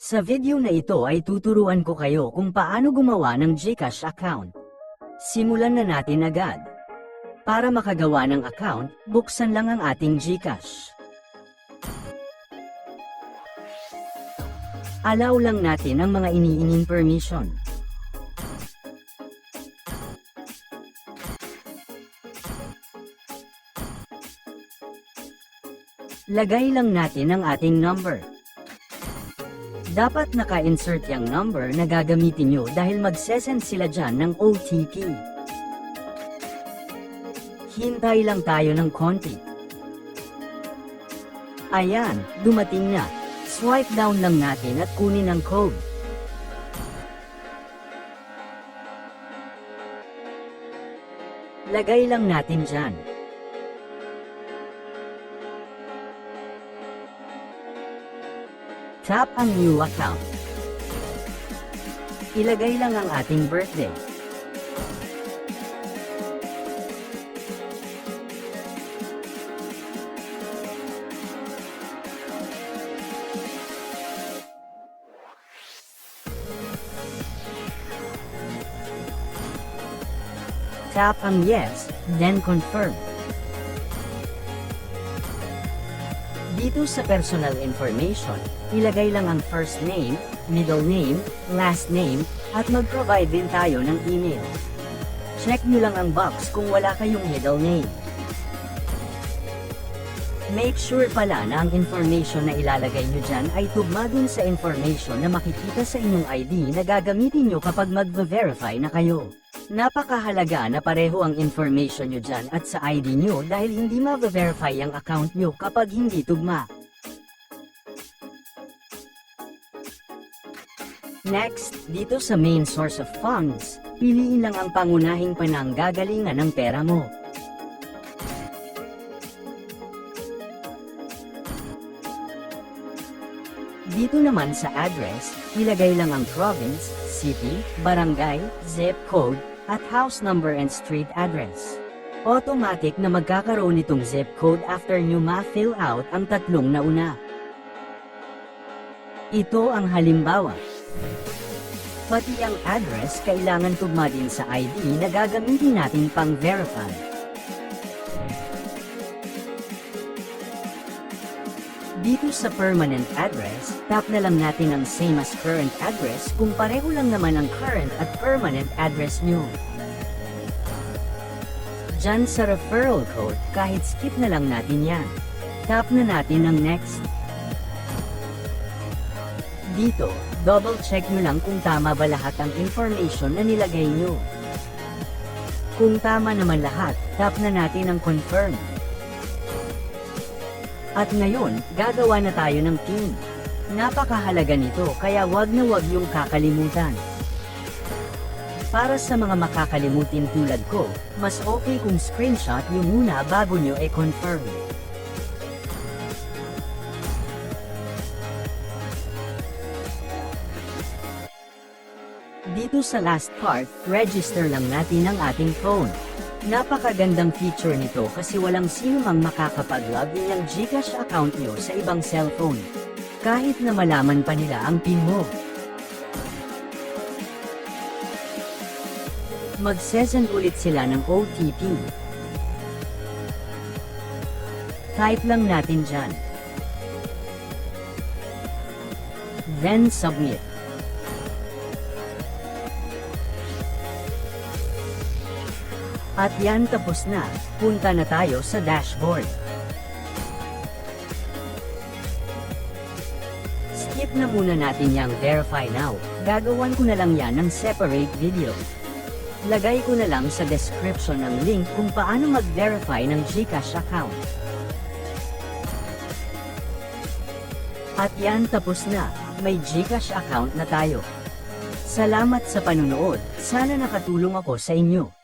Sa video na ito ay tuturuan ko kayo kung paano gumawa ng GCash account. Simulan na natin agad. Para makagawa ng account, buksan lang ang ating GCash. Allow lang natin ang mga iniinging permission. Lagay lang natin ang ating number. Dapat naka-insert yung number na gagamitin nyo dahil magsesend sila dyan ng OTP. Hintay lang tayo ng konti. Ayan, dumating na. Swipe down lang natin at kunin ang code. Lagay lang natin dyan. Tap ang new account. Ilagay lang ang ating birthday. Tap ang yes, then confirm. Dito sa personal information, ilagay lang ang first name, middle name, last name, at mag-provide din tayo ng email. Check nyo lang ang box kung wala kayong middle name. Make sure pala na ang information na ilalagay nyo dyan ay tugma dun sa information na makikita sa inyong ID na gagamitin nyo kapag mag-verify na kayo. Napakahalaga na pareho ang information nyo dyan at sa ID nyo dahil hindi ma-verify ang account nyo kapag hindi tugma. Next, dito sa main source of funds, piliin lang ang pangunahing pananggagalingan ng pera mo. Dito naman sa address, ilagay lang ang province, city, barangay, zip code, at house number and street address. Automatic na magkakaroon itong zip code after nyo ma-fill out ang tatlong nauna. Ito ang halimbawa. Pati ang address kailangan tugma din sa ID na gagamitin natin pang-verify. Dito sa permanent address, tap na lang natin ang same as current address kung pareho lang naman ang current at permanent address nyo. Diyan sa referral code, kahit skip na lang natin yan. Tap na natin ang next. Dito, double check nyo lang kung tama ba lahat ang information na nilagay nyo. Kung tama naman lahat, tap na natin ang confirm. At ngayon, gagawa na tayo ng PIN. Napakahalaga nito kaya wag na wag yung kakalimutan. Para sa mga makakalimutin tulad ko, mas okay kung screenshot nyo muna bago nyo i-confirm. Dito sa last part, register lang natin ang ating phone. Napakagandang feature nito kasi walang sino mang makakapag-login ng GCash account nyo sa ibang cellphone. Kahit na malaman pa nila ang PIN mo. Magsesend ulit sila ng OTP. Type lang natin dyan. Then submit. At yan, tapos na. Punta na tayo sa dashboard. Skip na muna natin yung verify now. Gagawan ko na lang yan ng separate video. Lagay ko na lang sa description ng link kung paano mag-verify ng GCash account. At yan, tapos na. May GCash account na tayo. Salamat sa panunood. Sana nakatulong ako sa inyo.